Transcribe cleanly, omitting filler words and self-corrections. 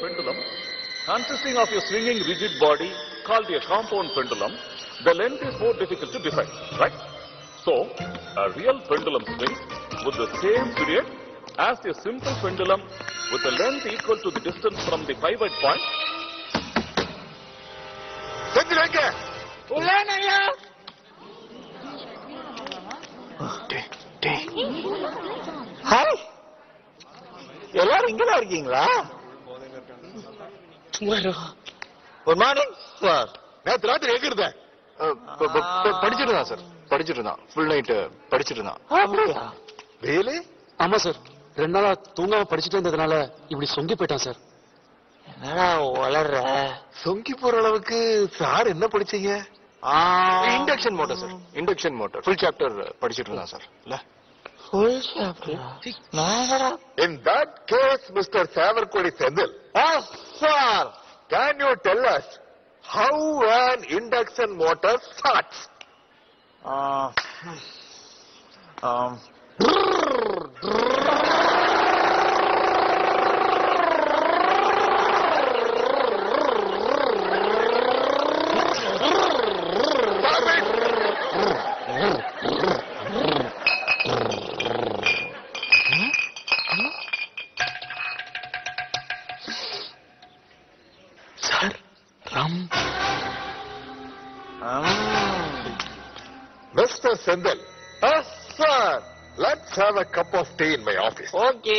pendulum consisting of a swinging rigid body called a compound pendulum. The length is more difficult to define, right? So, a real pendulum swings with the same period as a simple pendulum with a length equal to the distance from the pivot point. Hi, எல்லாரும் இங்கதான் இருக்கீங்களா? Good morning sir. நேற்று ராத்திரி எங்க இருந்த? படிச்சிட்டு இருந்தான் sir, படிச்சிட்டு இருந்தான். ஃபுல் நைட் படிச்சிட்டு இருந்தான். அப்படியா? வேலு? ஆமா சார், 2 நாளா தூங்காம படிச்சுட்டே இருந்ததுனால இப்படி சொங்கி போயிட்டான் சார். என்னடா வளர்ற? சொங்கி போற அளவுக்கு சார் என்ன படிச்சீங்க? Induction motor sir, induction motor full chapter படிச்சிட்டு இருந்தான் சார். இல்ல ஃபுல் சாப்டர்? நானடா. In that case, Mr. Savarkodi Sendil, sir, can you tell us how an induction motor starts? Sir, ரம். Mr. Sendil, sir, let's have a cup of tea in my office. Okay.